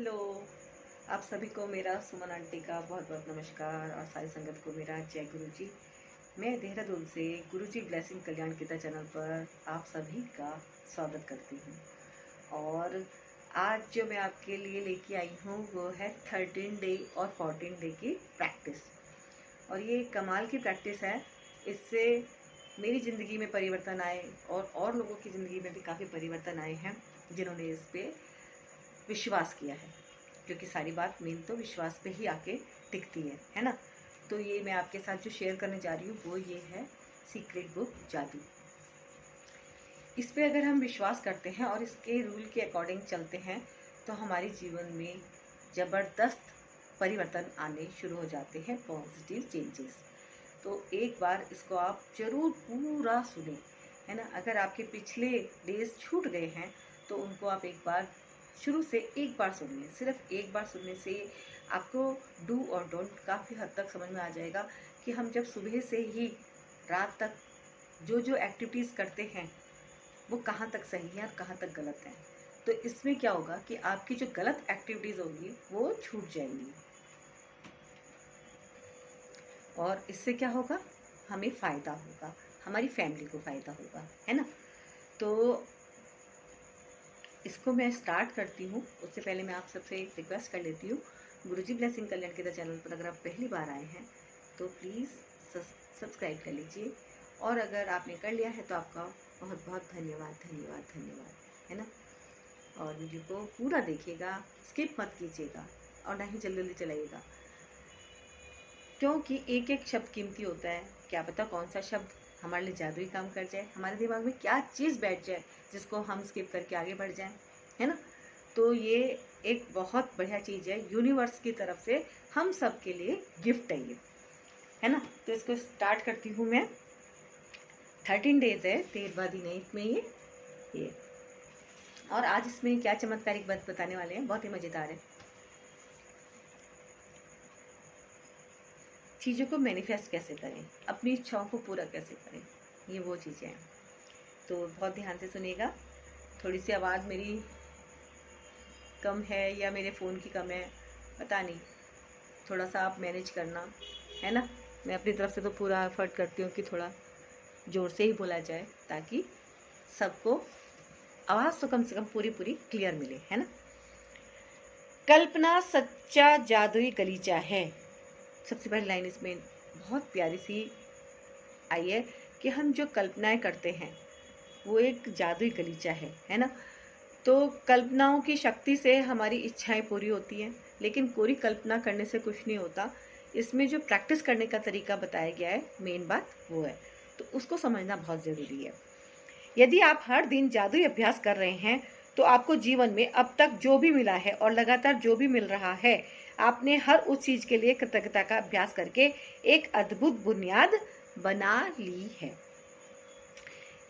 Hello. आप सभी को मेरा सुमन आंटी का बहुत बहुत नमस्कार और सारी संगत को मेरा जय गुरु जी। मैं देहरादून से गुरु जी ब्लेसिंग कल्याण गीता चैनल पर आप सभी का स्वागत करती हूँ। और आज जो मैं आपके लिए लेके आई हूँ वो है 13 डे और 14 डे की प्रैक्टिस। और ये कमाल की प्रैक्टिस है। इससे मेरी ज़िंदगी में परिवर्तन आए और लोगों की ज़िंदगी में भी काफ़ी परिवर्तन आए हैं जिन्होंने इस पर विश्वास किया है, क्योंकि सारी बात मेन तो विश्वास पे ही आके टिकती है ना। तो ये मैं आपके साथ जो शेयर करने जा रही हूँ वो ये है सीक्रेट बुक जादू। इस पे अगर हम विश्वास करते हैं और इसके रूल के अकॉर्डिंग चलते हैं तो हमारे जीवन में ज़बरदस्त परिवर्तन आने शुरू हो जाते हैं, पॉजिटिव चेंजेस। तो एक बार इसको आप ज़रूर पूरा सुने, है ना। अगर आपके पिछले डेज छूट गए हैं तो उनको आप एक बार शुरू से एक बार सुनिए। सिर्फ एक बार सुनने से आपको डू और डोंट काफ़ी हद तक समझ में आ जाएगा कि हम जब सुबह से ही रात तक जो जो एक्टिविटीज़ करते हैं वो कहाँ तक सही है और कहाँ तक गलत है। तो इसमें क्या होगा कि आपकी जो गलत एक्टिविटीज़ होगी वो छूट जाएंगी और इससे क्या होगा, हमें फ़ायदा होगा, हमारी फैमिली को फ़ायदा होगा, है ना। तो इसको मैं स्टार्ट करती हूँ उससे पहले मैं आप सबसे एक रिक्वेस्ट कर लेती हूँ। गुरुजी ब्लेसिंग कल्याण गीता चैनल पर अगर आप पहली बार आए हैं तो प्लीज़ सब्सक्राइब कर लीजिए, और अगर आपने कर लिया है तो आपका बहुत बहुत धन्यवाद धन्यवाद धन्यवाद, है ना। और वीडियो को पूरा देखिएगा, स्किप मत कीजिएगा और ना ही जल्दी जल्दी चलाइएगा, क्योंकि एक एक शब्द कीमती होता है। क्या पता कौन सा शब्द हमारे लिए जादुई काम कर जाए, हमारे दिमाग में क्या चीज़ बैठ जाए जिसको हम स्किप करके आगे बढ़ जाएं, है ना। तो ये एक बहुत बढ़िया चीज़ है, यूनिवर्स की तरफ से हम सब के लिए गिफ्ट है ये, है ना। तो इसको स्टार्ट करती हूँ मैं। 13 डेज है, 13वां दिन है इसमें ये। और आज इसमें क्या चमत्कारिक बात बताने वाले हैं, बहुत ही मज़ेदार है। चीज़ों को मैनिफेस्ट कैसे करें, अपनी इच्छाओं को पूरा कैसे करें, ये वो चीज़ें हैं। तो बहुत ध्यान से सुनिएगा। थोड़ी सी आवाज़ मेरी कम है या मेरे फ़ोन की कम है पता नहीं, थोड़ा सा आप मैनेज करना, है ना। मैं अपनी तरफ से तो पूरा एफर्ट करती हूँ कि थोड़ा ज़ोर से ही बोला जाए ताकि सबको आवाज़ तो कम से कम पूरी पूरी क्लियर मिले, है ना। कल्पना सच्चा जादुई गलीचा है। सबसे पहली लाइन इसमें बहुत प्यारी सी आई है कि हम जो कल्पनाएं करते हैं वो एक जादुई गलीचा है ना। तो कल्पनाओं की शक्ति से हमारी इच्छाएं पूरी होती हैं, लेकिन पूरी कल्पना करने से कुछ नहीं होता। इसमें जो प्रैक्टिस करने का तरीका बताया गया है, मेन बात वो है, तो उसको समझना बहुत ज़रूरी है। यदि आप हर दिन जादुई अभ्यास कर रहे हैं तो आपको जीवन में अब तक जो भी मिला है और लगातार जो भी मिल रहा है, आपने हर उस चीज़ के लिए कृतज्ञता का अभ्यास करके एक अद्भुत बुनियाद बना ली है।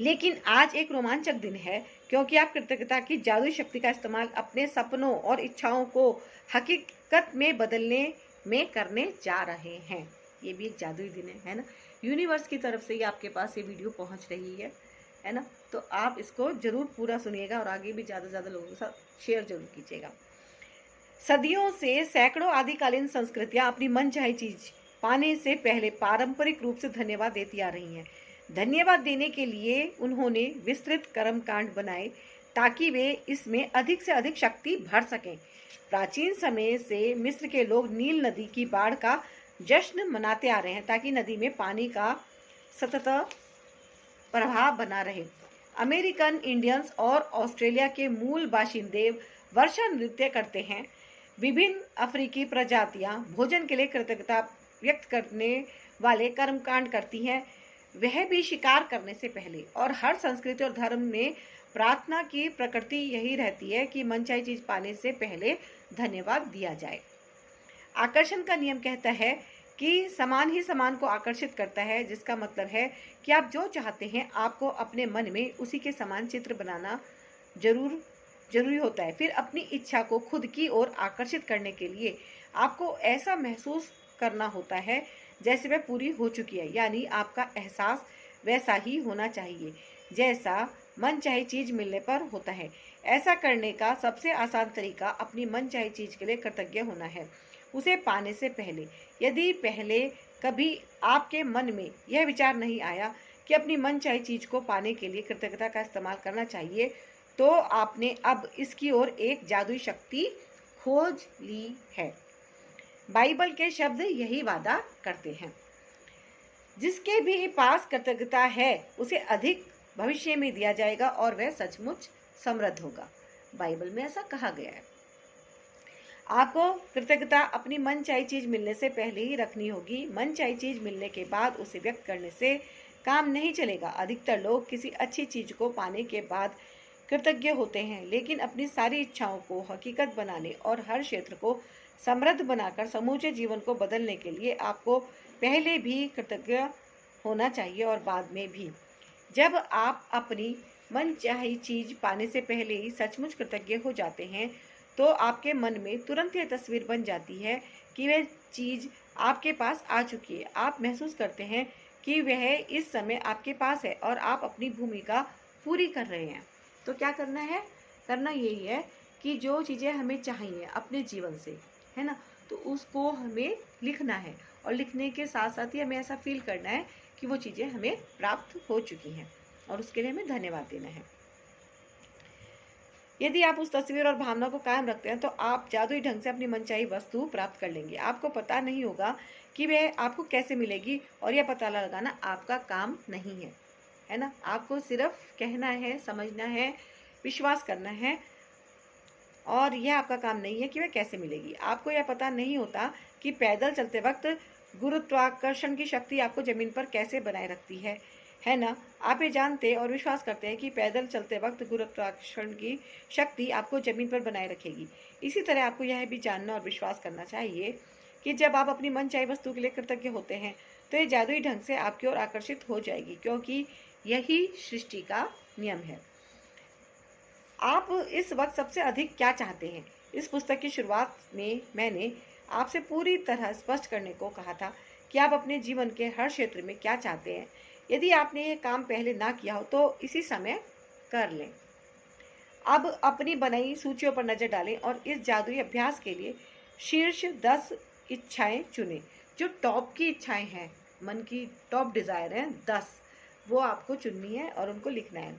लेकिन आज एक रोमांचक दिन है, क्योंकि आप कृतज्ञता की जादुई शक्ति का इस्तेमाल अपने सपनों और इच्छाओं को हकीकत में बदलने में करने जा रहे हैं। ये भी एक जादुई दिन है ना। यूनिवर्स की तरफ से ही आपके पास ये वीडियो पहुंच रही है ना। तो आप इसको जरूर पूरा सुनिएगा और आगे भी ज़्यादा से ज़्यादा लोगों के साथ शेयर जरूर कीजिएगा। सदियों से सैकड़ों आदिकालीन संस्कृतियां अपनी मनचाही चीज पाने से पहले पारंपरिक रूप से धन्यवाद देती आ रही हैं। धन्यवाद देने के लिए उन्होंने विस्तृत कर्मकांड बनाए ताकि वे इसमें अधिक से अधिक शक्ति भर सकें। प्राचीन समय से मिस्र के लोग नील नदी की बाढ़ का जश्न मनाते आ रहे हैं ताकि नदी में पानी का सतत प्रभाव बना रहे। अमेरिकन इंडियंस और ऑस्ट्रेलिया के मूल बाशिंदे वर्षा नृत्य करते हैं। विभिन्न अफ्रीकी प्रजातियां भोजन के लिए कृतज्ञता व्यक्त करने वाले कर्मकांड करती हैं, वह भी शिकार करने से पहले। और हर संस्कृति और धर्म में प्रार्थना की प्रकृति यही रहती है कि मनचाही चीज पाने से पहले धन्यवाद दिया जाए। आकर्षण का नियम कहता है कि समान ही समान को आकर्षित करता है, जिसका मतलब है कि आप जो चाहते हैं आपको अपने मन में उसी के समान चित्र बनाना जरूरी होता है। फिर अपनी इच्छा को खुद की ओर आकर्षित करने के लिए आपको ऐसा महसूस करना होता है जैसे वह पूरी हो चुकी है, यानी आपका एहसास वैसा ही होना चाहिए जैसा मन चाहे चीज मिलने पर होता है। ऐसा करने का सबसे आसान तरीका अपनी मनचाही चीज के लिए कृतज्ञ होना है, उसे पाने से पहले। यदि पहले कभी आपके मन में यह विचार नहीं आया कि अपनी मनचाही चीज को पाने के लिए कृतज्ञता का इस्तेमाल करना चाहिए, तो आपने अब इसकी ओर एक जादुई शक्ति खोज ली है। बाइबल के शब्द यही वादा करते हैं, जिसके भी पास कृतज्ञता है उसे अधिक भविष्य में दिया जाएगा और वह सचमुच समृद्ध होगा। बाइबल में ऐसा कहा गया है। आपको कृतज्ञता अपनी मनचाही चीज मिलने से पहले ही रखनी होगी। मनचाही चीज मिलने के बाद उसे व्यक्त करने से काम नहीं चलेगा। अधिकतर लोग किसी अच्छी चीज को पाने के बाद कृतज्ञ होते हैं, लेकिन अपनी सारी इच्छाओं को हकीकत बनाने और हर क्षेत्र को समृद्ध बनाकर समूचे जीवन को बदलने के लिए आपको पहले भी कृतज्ञ होना चाहिए और बाद में भी। जब आप अपनी मनचाही चीज पाने से पहले ही सचमुच कृतज्ञ हो जाते हैं, तो आपके मन में तुरंत यह तस्वीर बन जाती है कि वह चीज आपके पास आ चुकी है। आप महसूस करते हैं कि वह इस समय आपके पास है और आप अपनी भूमिका पूरी कर रहे हैं। तो क्या करना है? करना यही है कि जो चीज़ें हमें चाहिए अपने जीवन से, है ना, तो उसको हमें लिखना है और लिखने के साथ साथ ही हमें ऐसा फील करना है कि वो चीज़ें हमें प्राप्त हो चुकी हैं और उसके लिए हमें धन्यवाद देना है। यदि आप उस तस्वीर और भावना को कायम रखते हैं, तो आप जादुई ढंग से अपनी मनचाही वस्तु प्राप्त कर लेंगे। आपको पता नहीं होगा कि वह आपको कैसे मिलेगी और यह पता लगाना आपका काम नहीं है, है ना। आपको सिर्फ कहना है, समझना है, विश्वास करना है, और यह आपका काम नहीं है कि वह कैसे मिलेगी। आपको यह पता नहीं होता कि पैदल चलते वक्त गुरुत्वाकर्षण की शक्ति आपको जमीन पर कैसे बनाए रखती है ना। आप ये जानते और विश्वास करते हैं कि पैदल चलते वक्त गुरुत्वाकर्षण की शक्ति आपको जमीन पर बनाए रखेगी। इसी तरह आपको यह भी जानना और विश्वास करना चाहिए कि जब आप अपनी मनचाही वस्तु के लिए कृतज्ञ होते हैं, तो ये जादुई ढंग से आपकी ओर आकर्षित हो जाएगी, क्योंकि यही सृष्टि का नियम है। आप इस वक्त सबसे अधिक क्या चाहते हैं? इस पुस्तक की शुरुआत में मैंने आपसे पूरी तरह स्पष्ट करने को कहा था कि आप अपने जीवन के हर क्षेत्र में क्या चाहते हैं। यदि आपने ये काम पहले ना किया हो, तो इसी समय कर लें। अब अपनी बनाई सूचियों पर नजर डालें और इस जादुई अभ्यास के लिए शीर्ष 10 इच्छाएं चुनें। जो टॉप की इच्छाएं हैं, मन की टॉप डिजायर हैं 10, वो आपको चुननी है और उनको लिखना है।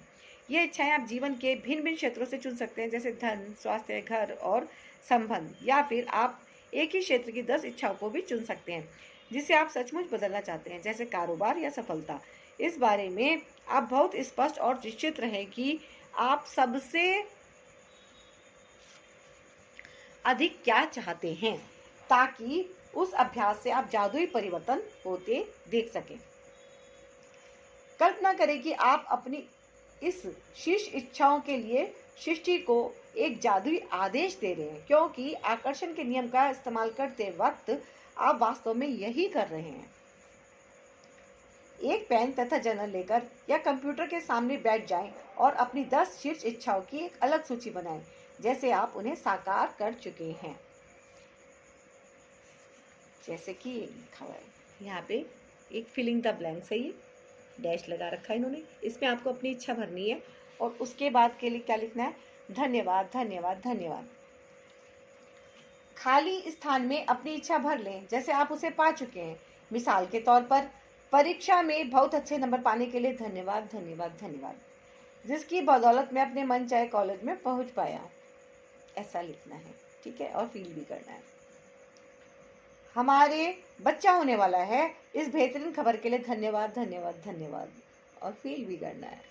ये इच्छाएं आप जीवन के भिन्न भिन्न क्षेत्रों से चुन सकते हैं, जैसे धन, स्वास्थ्य, घर और संबंध, या फिर आप एक ही क्षेत्र की 10 इच्छाओं को भी चुन सकते हैं जिसे आप सचमुच बदलना चाहते हैं, जैसे कारोबार या सफलता। इस बारे में आप बहुत स्पष्ट और निश्चित रहें कि आप सबसे अधिक क्या चाहते हैं, ताकि उस अभ्यास से आप जादुई परिवर्तन होते देख सकें। कल्पना करें कि आप अपनी इस शीर्ष इच्छाओं के लिए सृष्टि को एक जादुई आदेश दे रहे हैं, क्योंकि आकर्षण के नियम का इस्तेमाल करते वक्त आप वास्तव में यही कर रहे हैं। एक पेन तथा जर्नल लेकर या कंप्यूटर के सामने बैठ जाएं और अपनी 10 शीर्ष इच्छाओं की एक अलग सूची बनाएं, जैसे आप उन्हें साकार कर चुके हैं। जैसे कि ये लिखा हुआ है यहाँ पे, एक फिलिंग द ब्लैंक से ये डैश लगा रखा है इन्होंने। इसमें आपको अपनी इच्छा भरनी है और उसके बाद के लिए क्या लिखना है? धन्यवाद, धन्यवाद, धन्यवाद। खाली स्थान में अपनी इच्छा भर लें जैसे आप उसे पा चुके हैं। मिसाल के तौर पर, परीक्षा में बहुत अच्छे नंबर पाने के लिए धन्यवाद, धन्यवाद, धन्यवाद, जिसकी बदौलत मैं अपने मनचाहे कॉलेज में पहुंच पाया। ऐसा लिखना है, ठीक है, और फील भी करना है। हमारे बच्चा होने वाला है, इस बेहतरीन खबर के लिए धन्यवाद, धन्यवाद, धन्यवाद, और फील भी करना है।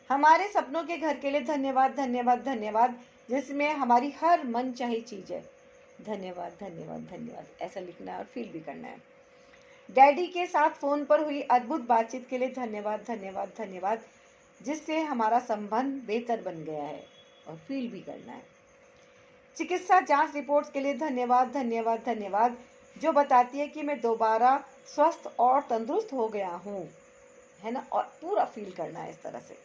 हमारे सपनों के घर के लिए धन्यवाद, धन्यवाद, धन्यवाद, जिसमें हमारी हर मन चाही चीज है। धन्यवाद, धन्यवाद, धन्यवाद, ऐसा लिखना है और फील भी करना है। डैडी के साथ फोन पर हुई अद्भुत बातचीत के लिए धन्यवाद, धन्यवाद, धन्यवाद, जिससे हमारा संबंध बेहतर बन गया है, और फील भी करना है। चिकित्सा जांच रिपोर्ट्स के लिए धन्यवाद, धन्यवाद, धन्यवाद, जो बताती है कि मैं दोबारा स्वस्थ और तंदुरुस्त हो गया हूँ, है ना, और पूरा फील करना है इस तरह से।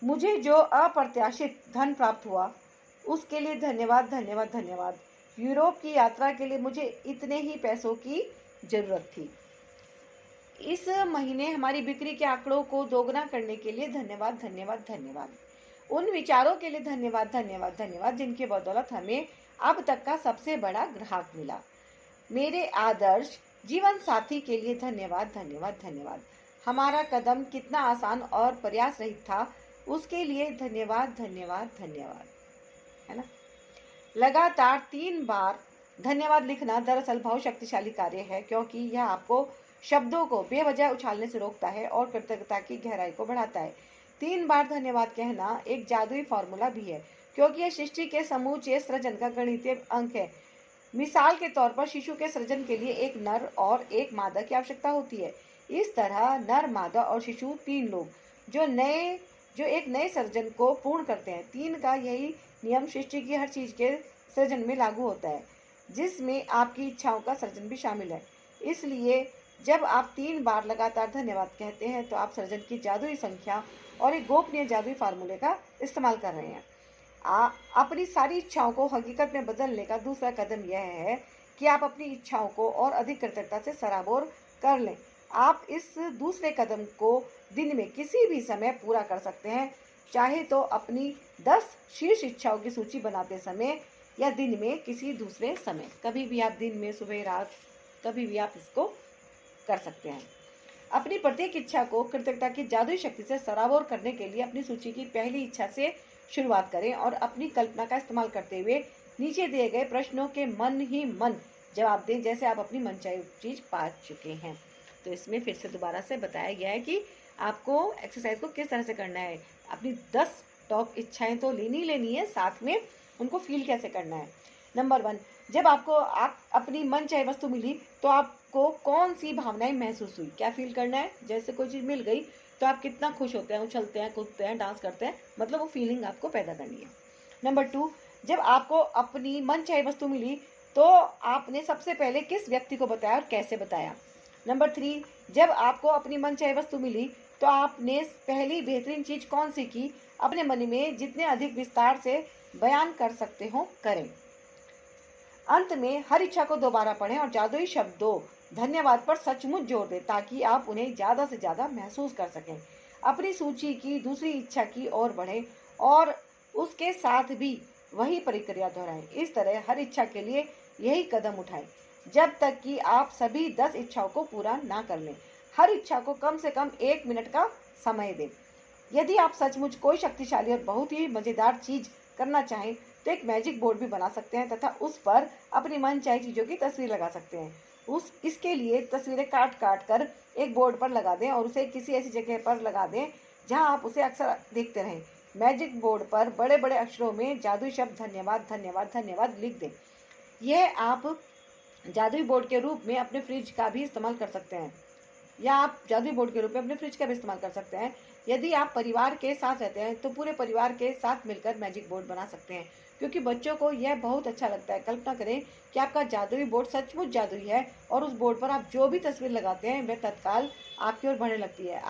मुझे जो अप्रत्याशित धन प्राप्त हुआ उसके लिए धन्यवाद, धन्यवाद, धन्यवाद। यूरोप की यात्रा के लिए मुझे इतने ही पैसों की जरूरत थी। इस महीने हमारी बिक्री के आंकड़ों को दोगुना करने के लिए धन्यवाद धन्यवाद धन्यवाद। उन विचारों के लिए धन्यवाद धन्यवाद धन्यवाद जिनकी बदौलत हमें अब तक का सबसे बड़ा ग्राहक मिला। मेरे आदर्श जीवन साथी के लिए धन्यवाद धन्यवाद धन्यवाद। हमारा कदम कितना आसान और प्रयास रहित था, उसके लिए धन्यवाद धन्यवाद धन्यवाद, है ना। लगातार 3 बार धन्यवाद लिखना दरअसल बहुत शक्तिशाली कार्य है, क्योंकि यह आपको शब्दों को बेवजह उछालने से रोकता है और कृतज्ञता की गहराई को बढ़ाता है। 3 बार धन्यवाद कहना एक जादुई फॉर्मूला भी है, क्योंकि यह सृष्टि के समूचे सृजन का गणितीय अंक है। मिसाल के तौर पर शिशु के सृजन के लिए एक नर और एक मादा की आवश्यकता होती है। इस तरह नर, मादा और शिशु 3 लोग जो एक नए सृजन को पूर्ण करते हैं। 3 का यही नियम सृष्टि की हर चीज के सृजन में लागू होता है, जिसमें आपकी इच्छाओं का सृजन भी शामिल है। इसलिए जब आप 3 बार लगातार धन्यवाद कहते हैं तो आप सृजन की जादुई संख्या और एक गोपनीय जादुई फार्मूले का इस्तेमाल कर रहे हैं। अपनी सारी इच्छाओं को हकीकत में बदलने का दूसरा कदम यह है कि आप अपनी इच्छाओं को और अधिक कृतज्ञता से सराबोर कर लें। आप इस दूसरे कदम को दिन में किसी भी समय पूरा कर सकते हैं, चाहे तो अपनी 10 शीर्ष इच्छाओं की सूची बनाते समय या दिन में किसी दूसरे समय। कभी भी आप दिन में, सुबह, रात, कभी भी आप इसको कर सकते हैं। अपनी प्रत्येक इच्छा को कृतज्ञता की जादुई शक्ति से सराबोर करने के लिए अपनी सूची की पहली इच्छा से शुरुआत करें और अपनी कल्पना का इस्तेमाल करते हुए नीचे दिए गए प्रश्नों के मन ही मन जवाब दें, जैसे आप अपनी मनचाही चीज पा चुके हैं। तो इसमें फिर से दोबारा से बताया गया है कि आपको एक्सरसाइज को किस तरह से करना है। अपनी 10 टॉप इच्छाएं तो लेनी है, साथ में उनको फील कैसे करना है। नंबर 1, जब आपको अपनी मनचाही वस्तु मिली तो आपको कौन सी भावनाएं महसूस हुई, क्या फील करना है। जैसे कोई चीज़ मिल गई तो आप कितना खुश होते हैं, उछलते हैं, कूदते हैं, डांस करते हैं, मतलब वो फीलिंग आपको पैदा करनी है। नंबर 2, जब आपको अपनी मनचाही वस्तु मिली तो आपने सबसे पहले किस व्यक्ति को बताया और कैसे बताया। नंबर 3, जब आपको अपनी मनचाही वस्तु मिली तो आपने पहली बेहतरीन चीज कौन सी की। अपने मन में जितने अधिक विस्तार से बयान कर सकते हो करें। अंत में हर इच्छा को दोबारा पढ़ें और जादुई शब्दों धन्यवाद पर सचमुच जोर दें, ताकि आप उन्हें ज़्यादा से ज़्यादा महसूस कर सकें। अपनी सूची की दूसरी इच्छा की ओर बढ़ें और उसके साथ भी वही प्रक्रिया दोहराएं। इस तरह हर इच्छा के लिए यही कदम उठाएं जब तक कि आप सभी 10 इच्छाओं को पूरा ना कर लें। हर इच्छा को कम से कम 1 मिनट का समय दें। यदि आप सचमुच कोई शक्तिशाली और बहुत ही मज़ेदार चीज़ करना चाहें तो एक मैजिक बोर्ड भी बना सकते हैं तथा उस पर अपनी मनचाही चीज़ों की तस्वीर लगा सकते हैं। इसके लिए तस्वीरें काट कर एक बोर्ड पर लगा दें और उसे किसी ऐसी जगह पर लगा दें जहां आप उसे अक्सर देखते रहें। मैजिक बोर्ड पर बड़े बड़े अक्षरों में जादुई शब्द धन्यवाद धन्यवाद धन्यवाद लिख दें। यह आप जादुई बोर्ड के रूप में अपने फ्रिज का भी इस्तेमाल कर सकते हैं, या आप जादुई बोर्ड के रूप में अपने फ्रिज का भी इस्तेमाल कर सकते हैं। यदि आप परिवार के साथ रहते हैं तो पूरे परिवार के साथ मिलकर मैजिक बोर्ड बना सकते हैं, क्योंकि बच्चों को यह बहुत अच्छा लगता है। कल्पना करें कि आपका जादुई बोर्ड सचमुच जादुई है और उस बोर्ड पर आप जो भी तस्वीर लगाते हैं वह तत्काल आपकी ओर बढ़ने लगती है।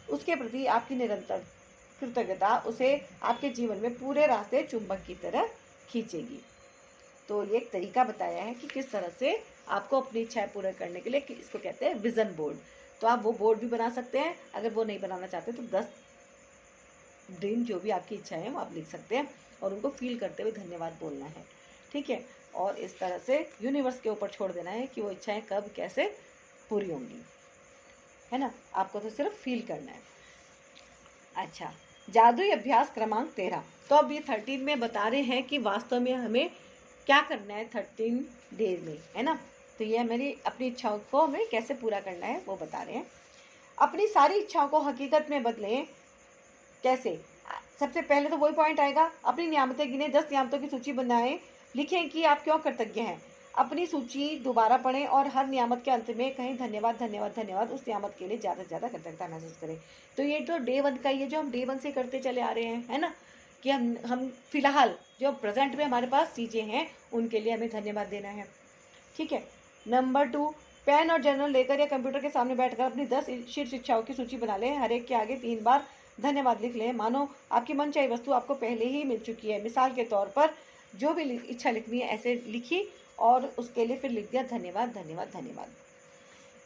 उसके प्रति आपकी निरंतर कृतज्ञता उसे आपके जीवन में पूरे रास्ते चुंबक की तरह खींचेगी। तो ये एक तरीका बताया है कि किस तरह से आपको अपनी इच्छाएं पूरा करने के लिए, इसको कहते हैं विजन बोर्ड। तो आप वो बोर्ड भी बना सकते हैं। अगर वो नहीं बनाना चाहते तो 10 ड्रीम जो भी आपकी इच्छाएं हैं वो आप लिख सकते हैं और उनको फील करते हुए धन्यवाद बोलना है, ठीक है। और इस तरह से यूनिवर्स के ऊपर छोड़ देना है कि वो इच्छाएं कब कैसे पूरी होंगी, है ना। आपको तो सिर्फ फील करना है। अच्छा, जादुई अभ्यास क्रमांक 13। तो अब ये 13 में बता रहे हैं कि वास्तव में हमें क्या करना है 13 डेज में, है ना। तो ये मेरी अपनी इच्छाओं को हमें कैसे पूरा करना है वो बता रहे हैं। अपनी सारी इच्छाओं को हकीकत में बदलें। कैसे? सबसे पहले तो वही पॉइंट आएगा, अपनी नियामतें गिने, 10 नियामतों की सूची बनाएं, लिखें कि आप क्यों कृतज्ञ हैं। अपनी सूची दोबारा पढ़ें और हर नियामत के अंत में कहें धन्यवाद धन्यवाद धन्यवाद। उस नियामत के लिए ज़्यादा से ज़्यादा कृतज्ञता महसूस करें। तो ये तो डे 1 का ही है, जो हम डे 1 से करते चले आ रहे हैं, है ना, कि हम फिलहाल जो प्रेजेंट में हमारे पास चीज़ें हैं उनके लिए हमें धन्यवाद देना है, ठीक है। नंबर 2, पेन और जर्नल लेकर या कंप्यूटर के सामने बैठकर अपनी 10 शीर्ष इच्छाओं की सूची बना लें। हर एक के आगे 3 बार धन्यवाद लिख लें, मानो आपकी मनचाही वस्तु आपको पहले ही मिल चुकी है। मिसाल के तौर पर जो भी इच्छा लिखनी है ऐसे लिखी और उसके लिए फिर लिख दिया धन्यवाद धन्यवाद धन्यवाद।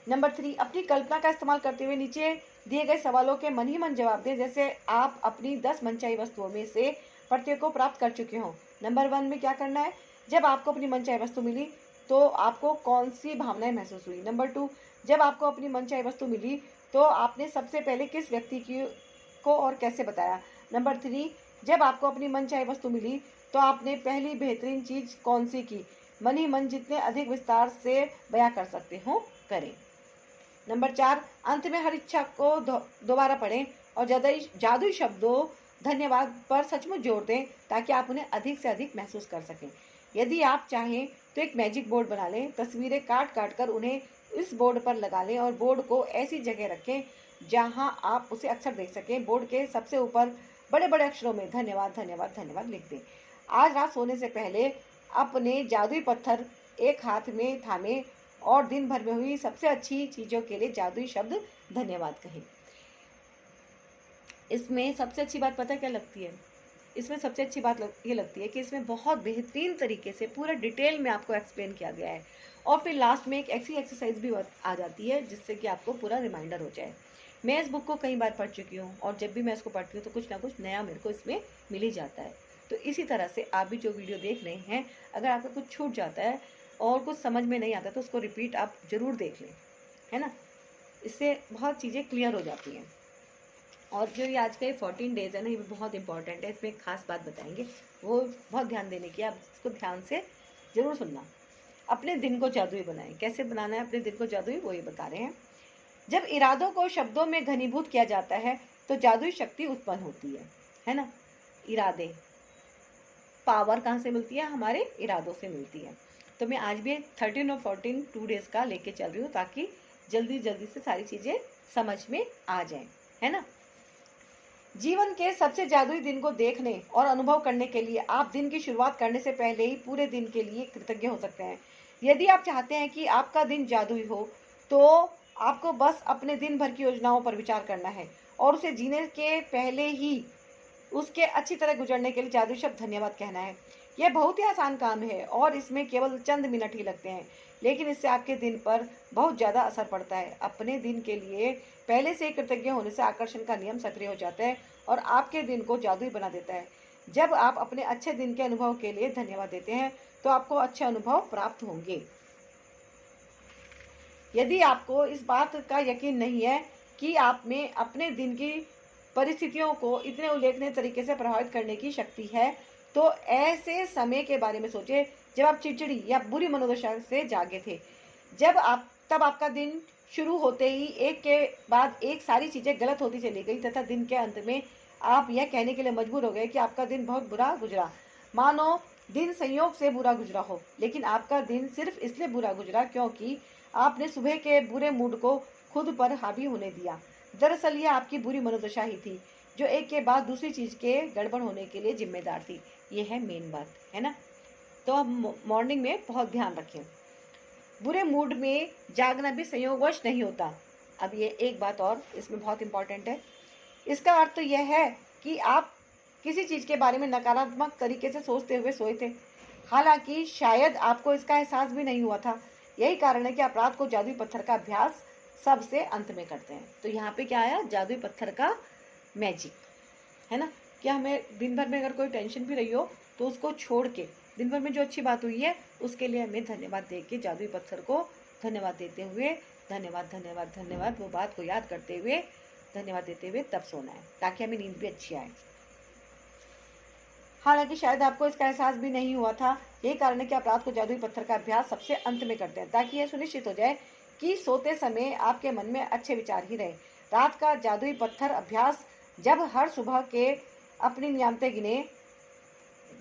नंबर 3, अपनी कल्पना का इस्तेमाल करते हुए नीचे दिए गए सवालों के मन ही मन जवाब दें, जैसे आप अपनी 10 मनचाही वस्तुओं में से प्रत्येक को प्राप्त कर चुके हों। नंबर 1 में क्या करना है, जब आपको अपनी मनचाही वस्तु मिली तो आपको कौन सी भावनाएं महसूस हुई। नंबर 2, जब आपको अपनी मनचाही वस्तु मिली तो आपने सबसे पहले किस व्यक्ति को और कैसे बताया। नंबर 3, जब आपको अपनी मनचाही वस्तु मिली तो आपने पहली बेहतरीन चीज कौन सी की। मन ही मन जितने अधिक विस्तार से बयां कर सकते हो करें। नंबर 4, अंत में हर इच्छा को दोबारा पढ़ें और जादुई शब्दों धन्यवाद पर सचमुच जोड़ दें ताकि आप उन्हें अधिक से अधिक महसूस कर सकें। यदि आप चाहें तो एक मैजिक बोर्ड बना लें, तस्वीरें काट काट कर उन्हें इस बोर्ड पर लगा लें और बोर्ड को ऐसी जगह रखें जहां आप उसे अक्सर देख सकें। बोर्ड के सबसे ऊपर बड़े बड़े अक्षरों में धन्यवाद धन्यवाद धन्यवाद लिख दें। आज रात सोने से पहले अपने जादुई पत्थर एक हाथ में थामे और दिन भर में हुई सबसे अच्छी चीजों के लिए जादुई शब्द धन्यवाद कहें। इसमें सबसे अच्छी बात पता क्या लगती है, इसमें सबसे अच्छी बात ये लगती है कि इसमें बहुत बेहतरीन तरीके से पूरा डिटेल में आपको एक्सप्लेन किया गया है और फिर लास्ट में एक ऐसी एक्सरसाइज भी आ जाती है जिससे कि आपको पूरा रिमाइंडर हो जाए। मैं इस बुक को कई बार पढ़ चुकी हूँ और जब भी मैं इसको पढ़ती हूँ तो कुछ ना कुछ नया मेरे को इसमें मिल ही जाता है। तो इसी तरह से आप भी जो वीडियो देख रहे हैं, अगर आपका कुछ छूट जाता है और कुछ समझ में नहीं आता तो उसको रिपीट आप ज़रूर देख लें, है ना। इससे बहुत चीज़ें क्लियर हो जाती हैं। और जो ये आज का 14 डेज़ है ना, ये बहुत इंपॉर्टेंट है। इसमें एक खास बात बताएंगे, वो बहुत ध्यान देने की, आप इसको ध्यान से ज़रूर सुनना। अपने दिन को जादुई बनाएं। कैसे बनाना है अपने दिन को जादुई, वो ये बता रहे हैं। जब इरादों को शब्दों में घनीभूत किया जाता है तो जादुई शक्ति उत्पन्न होती है ना। इरादे, पावर कहाँ से मिलती है, हमारे इरादों से मिलती है। तो मैं आज भी 13 और 14 2 डेज़ का लेके चल रही हूँ ताकि जल्दी जल्दी से सारी चीज़ें समझ में आ जाएं, है ना। जीवन के सबसे जादुई दिन को देखने और अनुभव करने के लिए आप दिन की शुरुआत करने से पहले ही पूरे दिन के लिए कृतज्ञ हो सकते हैं। यदि आप चाहते हैं कि आपका दिन जादुई हो तो आपको बस अपने दिन भर की योजनाओं पर विचार करना है और उसे जीने के पहले ही उसके अच्छी तरह गुजरने के लिए जादुई शब्द धन्यवाद कहना है। यह बहुत ही आसान काम है और इसमें केवल चंद मिनट ही लगते हैं, लेकिन इससे आपके दिन पर बहुत ज़्यादा असर पड़ता है। अपने दिन के लिए पहले से कृतज्ञ होने से आकर्षण का नियम सक्रिय हो जाता है और आपके दिन को जादुई बना देता है। जब आप अपने अच्छे दिन के अनुभव के लिए धन्यवाद देते हैं तो आपको अच्छे अनुभव प्राप्त होंगे। यदि आपको इस बात का यकीन नहीं है कि आप में अपने दिन की परिस्थितियों को इतने उल्लेखनीय तरीके से प्रभावित करने की शक्ति है, तो ऐसे समय के बारे में सोचें जब आप चिड़चिड़ी या बुरी मनोदशा से जागे थे। तब आपका दिन शुरू होते ही एक के बाद एक सारी चीज़ें गलत होती चली गई तथा दिन के अंत में आप यह कहने के लिए मजबूर हो गए कि आपका दिन बहुत बुरा गुजरा। मानो दिन संयोग से बुरा गुजरा हो, लेकिन आपका दिन सिर्फ इसलिए बुरा गुजरा क्योंकि आपने सुबह के बुरे मूड को खुद पर हावी होने दिया। दरअसल यह आपकी बुरी मनोदशा ही थी जो एक के बाद दूसरी चीज़ के गड़बड़ होने के लिए जिम्मेदार थी। ये है मेन बात, है ना। तो हम मॉर्निंग में बहुत ध्यान रखें। बुरे मूड में जागना भी संयोगवश नहीं होता। अब ये एक बात और इसमें बहुत इंपॉर्टेंट है। इसका अर्थ तो यह है कि आप किसी चीज़ के बारे में नकारात्मक तरीके से सोचते हुए सोए थे, हालांकि शायद आपको इसका एहसास भी नहीं हुआ था। यही कारण है कि आप रात को जादुई पत्थर का अभ्यास सबसे अंत में करते हैं। तो यहाँ पे क्या आया, जादुई पत्थर का मैजिक, है ना। क्या हमें दिन भर में अगर कोई टेंशन भी रही हो तो उसको छोड़ के दिन भर में जो अच्छी बात हुई है उसके लिए हमें धन्यवाद दे के जादुई पत्थर को धन्यवाद देते हुए धन्यवाद धन्यवाद धन्यवाद वो बात को याद करते हुए धन्यवाद देते हुए तब सोना है ताकि हमें नींद भी अच्छी आए। हालांकि शायद आपको इसका एहसास भी नहीं हुआ था। यही कारण है कि आप रात को जादुई पत्थर का अभ्यास सबसे अंत में करते हैं ताकि यह सुनिश्चित हो जाए कि सोते समय आपके मन में अच्छे विचार ही रहे। रात का जादुई पत्थर अभ्यास जब हर सुबह के अपनी नियामतें गिने,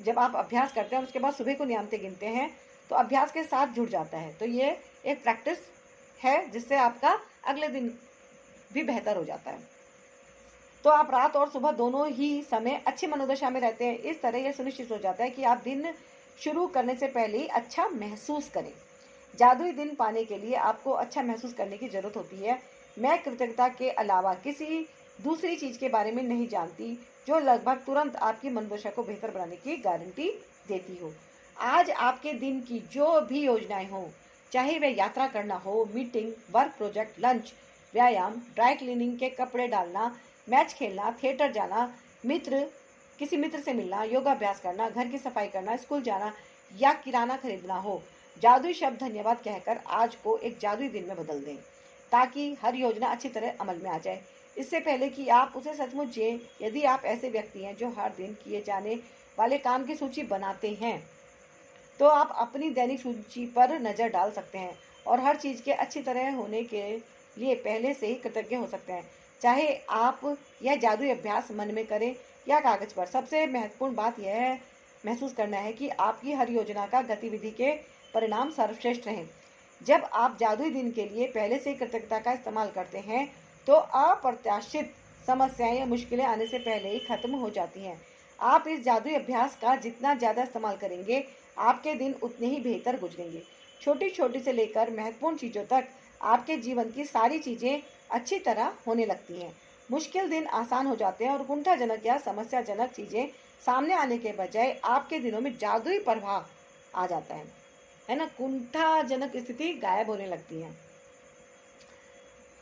जब आप अभ्यास करते हैं और उसके बाद सुबह को नियामतें गिनते हैं तो अभ्यास के साथ जुड़ जाता है। तो ये एक प्रैक्टिस है जिससे आपका अगले दिन भी बेहतर हो जाता है। तो आप रात और सुबह दोनों ही समय अच्छी मनोदशा में रहते हैं। इस तरह यह सुनिश्चित हो जाता है कि आप दिन शुरू करने से पहले ही अच्छा महसूस करें। जादुई दिन पाने के लिए आपको अच्छा महसूस करने की जरूरत होती है। मैं कृतज्ञता के अलावा किसी दूसरी चीज़ के बारे में नहीं जानती जो लगभग तुरंत आपकी मनोदशा को बेहतर बनाने की गारंटी देती हो। आज आपके दिन की जो भी योजनाएं हों चाहे वह यात्रा करना हो, मीटिंग, वर्क प्रोजेक्ट, लंच, व्यायाम, ड्राई क्लीनिंग के कपड़े डालना, मैच खेलना, थिएटर जाना, किसी मित्र से मिलना, योगाभ्यास करना, घर की सफाई करना, स्कूल जाना या किराना खरीदना हो। जादुई शब्द धन्यवाद कहकर आज को एक जादुई दिन में बदल दें, ताकि हर योजना अच्छी तरह अमल में आ जाए। इससे पहले कि आप उसे सचमुच जिएं, यदि आप ऐसे व्यक्ति हैं जो हर दिन किए जाने वाले काम की सूची बनाते हैं, तो आप अपनी दैनिक सूची पर नज़र डाल सकते हैं और हर चीज़ के अच्छी तरह होने के लिए पहले से ही कृतज्ञ हो सकते हैं। चाहे आप यह जादुई अभ्यास मन में करें या कागज पर, सबसे महत्वपूर्ण बात यह महसूस करना है कि आपकी हर योजना का गतिविधि के परिणाम सर्वश्रेष्ठ रहें। जब आप जादुई दिन के लिए पहले से कृतज्ञता का इस्तेमाल करते हैं तो अप्रत्याशित समस्याएं या मुश्किलें आने से पहले ही खत्म हो जाती हैं। आप इस जादुई अभ्यास का जितना ज़्यादा इस्तेमाल करेंगे, आपके दिन उतने ही बेहतर गुजरेंगे। छोटी छोटी से लेकर महत्वपूर्ण चीज़ों तक आपके जीवन की सारी चीज़ें अच्छी तरह होने लगती हैं। मुश्किल दिन आसान हो जाते हैं और कुंठाजनक या समस्याजनक चीज़ें सामने आने के बजाय आपके दिनों में जादुई प्रभाव आ जाता है ना। कुंठाजनक स्थिति गायब होने लगती है,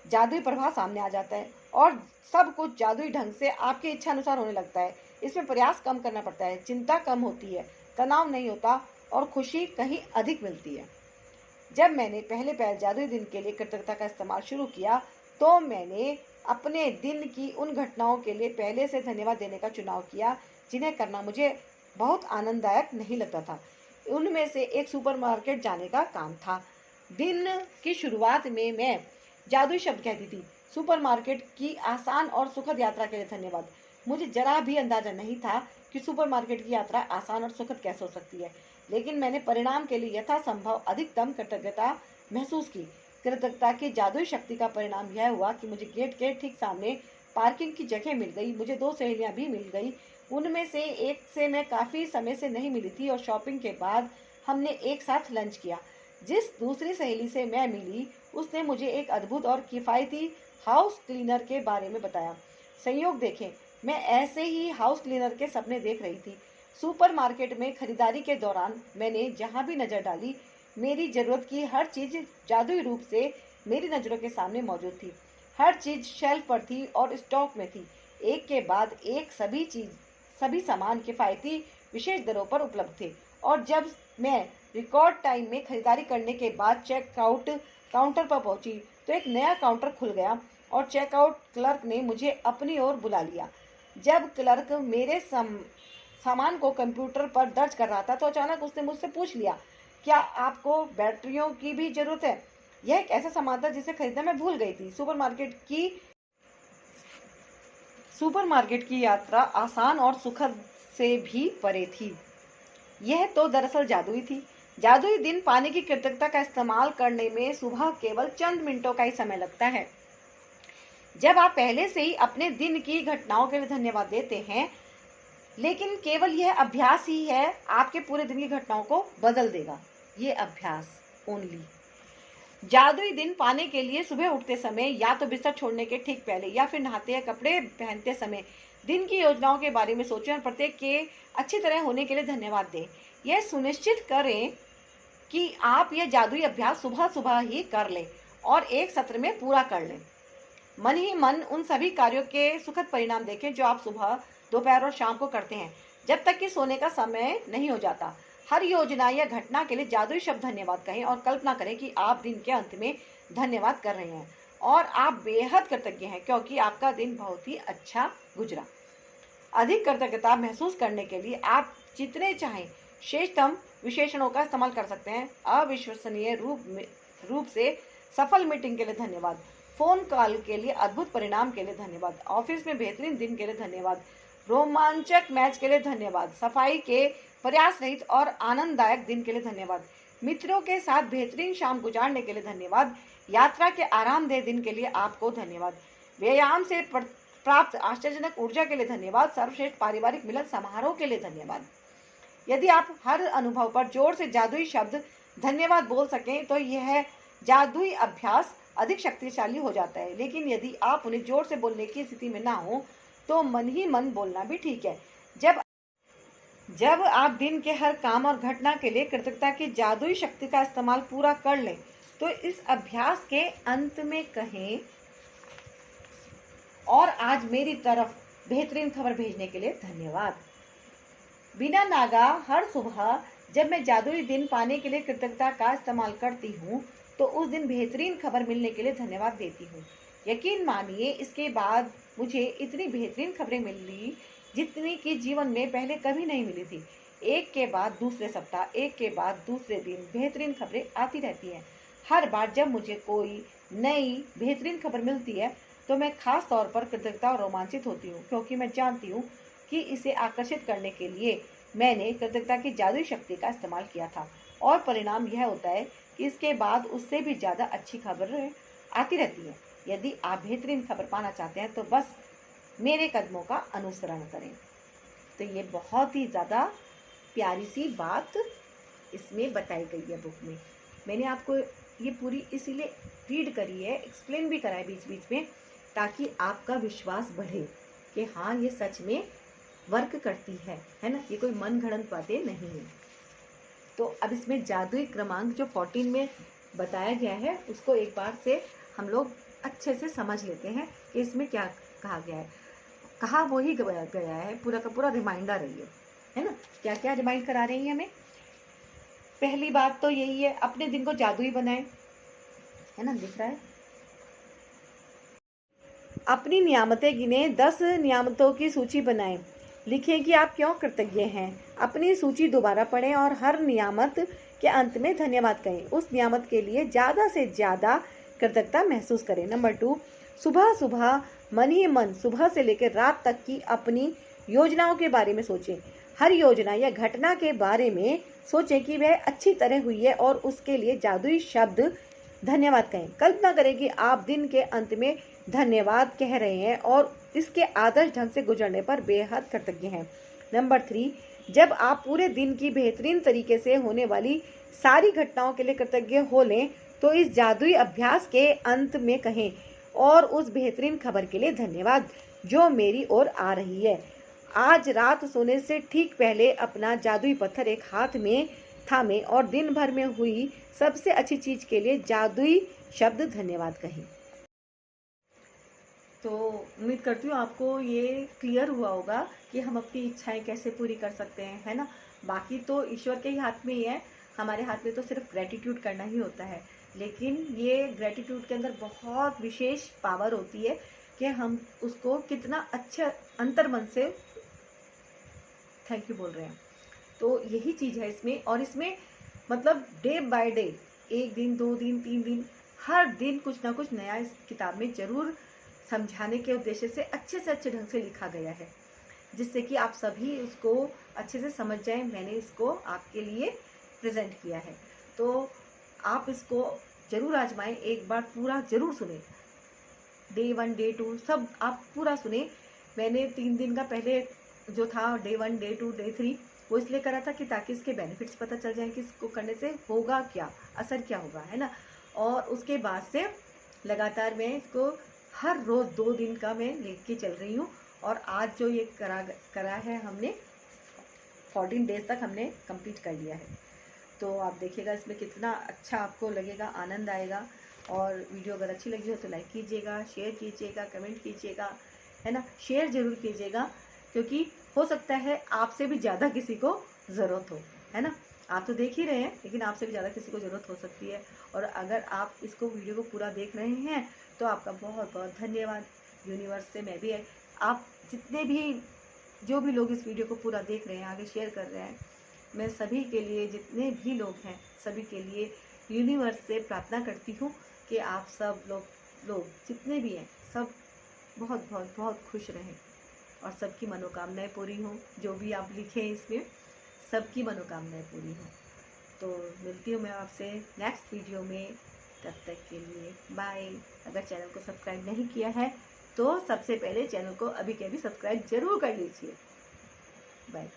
जादुई प्रभाव सामने आ जाता है और सब कुछ जादुई ढंग से आपकी इच्छा अनुसार होने लगता है। इसमें प्रयास कम करना पड़ता है, चिंता कम होती है, तनाव नहीं होता और खुशी कहीं अधिक मिलती है। जब मैंने पहले पहल जादुई दिन के लिए कृतज्ञता का इस्तेमाल शुरू किया तो मैंने अपने दिन की उन घटनाओं के लिए पहले से धन्यवाद देने का चुनाव किया जिन्हें करना मुझे बहुत आनंददायक नहीं लगता था। उनमें से एक सुपरमार्केट जाने का काम था। दिन की शुरुआत में मैं जादुई शब्द कहती थी, सुपरमार्केट की आसान और सुखद यात्रा के लिए धन्यवाद। मुझे जरा भी अंदाजा नहीं था कि सुपरमार्केट की यात्रा आसान और सुखद कैसे हो सकती है, लेकिन मैंने परिणाम के लिए यथासंभव अधिकतम कृतज्ञता महसूस की। कृतज्ञता की जादुई शक्ति का परिणाम यह हुआ कि मुझे गेट के ठीक सामने पार्किंग की जगह मिल गई। मुझे 2 सहेलियां भी मिल गई। उनमें से एक से मैं काफ़ी समय से नहीं मिली थी और शॉपिंग के बाद हमने एक साथ लंच किया। जिस दूसरी सहेली से मैं मिली उसने मुझे एक अद्भुत और किफ़ायती हाउस क्लीनर के बारे में बताया। संयोग देखें, मैं ऐसे ही हाउस क्लीनर के सपने देख रही थी। सुपरमार्केट में खरीदारी के दौरान मैंने जहां भी नज़र डाली, मेरी ज़रूरत की हर चीज़ जादुई रूप से मेरी नज़रों के सामने मौजूद थी। हर चीज़ शेल्फ पर थी और स्टॉक में थी। एक के बाद एक सभी सामान किफ़ायती विशेष दरों पर उपलब्ध थे। और जब मैं रिकॉर्ड टाइम में खरीदारी करने के बाद चेकआउट काउंटर पर पहुंची तो एक नया काउंटर खुल गया और चेकआउट क्लर्क ने मुझे अपनी ओर बुला लिया। जब क्लर्क मेरे सामान को कंप्यूटर पर दर्ज कर रहा था तो अचानक उसने मुझसे पूछ लिया, क्या आपको बैटरियों की भी जरूरत है? यह एक ऐसा सामान था जिसे खरीदना मैं भूल गई थी। सुपरमार्केट की यात्रा आसान और सुखद से भी परे थी। यह तो दरअसल जादुई थी। जादुई दिन पाने की कृतज्ञता का इस्तेमाल करने में सुबह केवल चंद मिनटों का ही समय लगता है। जब आप पहले से ही अपने दिन की घटनाओं के लिए धन्यवाद देते हैं, लेकिन केवल यह अभ्यास ही है आपके पूरे दिन की घटनाओं को बदल देगा। ये अभ्यास ओनली। जादुई दिन पाने के लिए सुबह उठते समय या तो बिस्तर छोड़ने के ठीक पहले या फिर नहाते या कपड़े पहनते समय दिन की योजनाओं के बारे में सोचें और प्रत्येक के अच्छी तरह होने के लिए धन्यवाद दें। यह सुनिश्चित करें कि आप यह जादुई अभ्यास सुबह सुबह ही कर लें और एक सत्र में पूरा कर लें। मन ही मन उन सभी कार्यों के सुखद परिणाम देखें जो आप सुबह, दोपहर और शाम को करते हैं, जब तक कि सोने का समय नहीं हो जाता। हर योजना या घटना के लिए जादुई शब्द धन्यवाद कहें और कल्पना करें कि आप दिन के अंत में धन्यवाद कर रहे हैं और आप बेहद कृतज्ञ हैं क्योंकि आपका दिन बहुत ही अच्छा गुजरा। अधिक कृतज्ञता महसूस करने के लिए आप जितने चाहें श्रेष्ठतम विशेषणों का इस्तेमाल कर सकते हैं। अविश्वसनीय रूप से सफल मीटिंग के लिए धन्यवाद, फोन कॉल के लिए अद्भुत परिणाम के लिए धन्यवाद, ऑफिस में बेहतरीन दिन के लिए धन्यवाद, रोमांचक मैच के लिए धन्यवाद, सफाई के प्रयास रहित और आनंददायक दिन के लिए धन्यवाद, मित्रों के साथ बेहतरीन शाम गुजारने के लिए धन्यवाद, यात्रा के आरामदेह दिन के लिए आपको धन्यवाद, व्यायाम से प्राप्त आश्चर्यजनक ऊर्जा के लिए धन्यवाद, सर्वश्रेष्ठ पारिवारिक मिलन समारोह के लिए धन्यवाद। यदि आप हर अनुभव पर जोर से जादुई शब्द धन्यवाद बोल सकें तो यह जादुई अभ्यास अधिक शक्तिशाली हो जाता है। लेकिन यदि आप उन्हें जोर से बोलने की स्थिति में ना हो तो मन ही मन बोलना भी ठीक है। जब आप दिन के हर काम और घटना के लिए कृतज्ञता की जादुई शक्ति का इस्तेमाल पूरा कर लें तो इस अभ्यास के अंत में कहें, और आज मेरी तरफ बेहतरीन खबर भेजने के लिए धन्यवाद। बिना नागा हर सुबह जब मैं जादुई दिन पाने के लिए कृतज्ञता का इस्तेमाल करती हूँ तो उस दिन बेहतरीन खबर मिलने के लिए धन्यवाद देती हूँ। यकीन मानिए इसके बाद मुझे इतनी बेहतरीन खबरें मिली जितनी कि जीवन में पहले कभी नहीं मिली थी। एक के बाद दूसरे सप्ताह, एक के बाद दूसरे दिन बेहतरीन खबरें आती रहती हैं। हर बार जब मुझे कोई नई बेहतरीन खबर मिलती है तो मैं खास तौर पर कृतज्ञता और रोमांचित होती हूँ, क्योंकि मैं जानती हूँ कि इसे आकर्षित करने के लिए मैंने कृतज्ञता की जादुई शक्ति का इस्तेमाल किया था, और परिणाम यह होता है कि इसके बाद उससे भी ज़्यादा अच्छी खबरें आती रहती हैं। यदि आप बेहतरीन खबर पाना चाहते हैं तो बस मेरे कदमों का अनुसरण करें। तो ये बहुत ही ज़्यादा प्यारी सी बात इसमें बताई गई है बुक में। मैंने आपको ये पूरी इसीलिए रीड करी है, एक्सप्लेन भी करा है बीच बीच में, ताकि आपका विश्वास बढ़े कि हाँ ये सच में वर्क करती है ना, ये कोई मन घड़ंत बातें नहीं है। तो अब इसमें जादुई क्रमांक जो 14 में बताया गया है उसको एक बार से हम लोग अच्छे से समझ लेते हैं कि इसमें क्या कहा गया है। कहा वही गया है, पूरा का पूरा रिमाइंडर है ना। क्या क्या रिमाइंड करा रही है हमें। पहली बात तो यही है, अपने दिन को जादुई बनाएं, है ना, दिख रहा है। अपनी नियामतें गिने, 10 नियामतों की सूची बनाएं। लिखें कि आप क्यों कृतज्ञ हैं। अपनी सूची दोबारा पढ़ें और हर नियामत के अंत में धन्यवाद कहें। उस नियामत के लिए ज़्यादा से ज़्यादा कृतज्ञता महसूस करें। नंबर 2, सुबह सुबह मन ही मन सुबह से लेकर रात तक की अपनी योजनाओं के बारे में सोचें। हर योजना या घटना के बारे में सोचें कि वह अच्छी तरह हुई है और उसके लिए जादुई शब्द धन्यवाद कहें। कल्पना करें कि आप दिन के अंत में धन्यवाद कह रहे हैं और इसके आदर्श ढंग से गुजरने पर बेहद कृतज्ञ हैं। नंबर 3, जब आप पूरे दिन की बेहतरीन तरीके से होने वाली सारी घटनाओं के लिए कृतज्ञ हो लें तो इस जादुई अभ्यास के अंत में कहें, और उस बेहतरीन खबर के लिए धन्यवाद जो मेरी ओर आ रही है। आज रात सोने से ठीक पहले अपना जादुई पत्थर एक हाथ में थामे और दिन भर में हुई सबसे अच्छी चीज के लिए जादुई शब्द धन्यवाद कहें। तो उम्मीद करती हूँ आपको ये क्लियर हुआ होगा कि हम अपनी इच्छाएं कैसे पूरी कर सकते हैं, है ना। बाकी तो ईश्वर के ही हाथ में ही है, हमारे हाथ में तो सिर्फ ग्रेटिट्यूड करना ही होता है। लेकिन ये ग्रेटिट्यूड के अंदर बहुत विशेष पावर होती है कि हम उसको कितना अच्छा अंतर्मन से थैंक यू बोल रहे हैं। तो यही चीज़ है इसमें, और इसमें मतलब डे बाय डे, 1 दिन 2 दिन 3 दिन, हर दिन कुछ ना कुछ नया इस किताब में ज़रूर समझाने के उद्देश्य से अच्छे ढंग से लिखा गया है, जिससे कि आप सभी उसको अच्छे से समझ जाएं। मैंने इसको आपके लिए प्रेजेंट किया है, तो आप इसको ज़रूर आजमाएं, एक बार पूरा ज़रूर सुने। डे 1 डे 2 सब आप पूरा सुने। मैंने 3 दिन का पहले जो था डे 1 डे 2 डे 3 वो इसलिए करा था कि ताकि इसके बेनिफिट्स पता चल जाएं कि इसको करने से होगा क्या, असर क्या होगा, है ना। और उसके बाद से लगातार मैं इसको हर रोज़ 2 दिन का मैं लेके चल रही हूँ, और आज जो ये करा है हमने 14 डेज तक हमने कंप्लीट कर लिया है। तो आप देखिएगा इसमें कितना अच्छा आपको लगेगा, आनंद आएगा। और वीडियो अगर अच्छी लगी हो तो लाइक कीजिएगा, शेयर कीजिएगा, कमेंट कीजिएगा, है ना। शेयर ज़रूर कीजिएगा, क्योंकि हो सकता है आपसे भी ज़्यादा किसी को ज़रूरत हो, है ना। आप तो देख ही रहे हैं, लेकिन आपसे भी ज़्यादा किसी को ज़रूरत हो सकती है। और अगर आप इसको वीडियो को पूरा देख रहे हैं तो आपका बहुत बहुत धन्यवाद। यूनिवर्स से मैं भी आप जितने भी जो भी लोग इस वीडियो को पूरा देख रहे हैं, आगे शेयर कर रहे हैं, मैं सभी के लिए, जितने भी लोग हैं सभी के लिए यूनिवर्स से प्रार्थना करती हूँ कि आप सब लोग जितने भी हैं सब बहुत बहुत बहुत खुश रहें और सबकी मनोकामनाएं पूरी हों। जो भी आप लिखें इसमें सबकी मनोकामनाएं पूरी हों। तो मिलती हूँ मैं आपसे नेक्स्ट वीडियो में, तब तक के लिए बाय। अगर चैनल को सब्सक्राइब नहीं किया है तो सबसे पहले चैनल को अभी के अभी सब्सक्राइब जरूर कर लीजिए। बाय।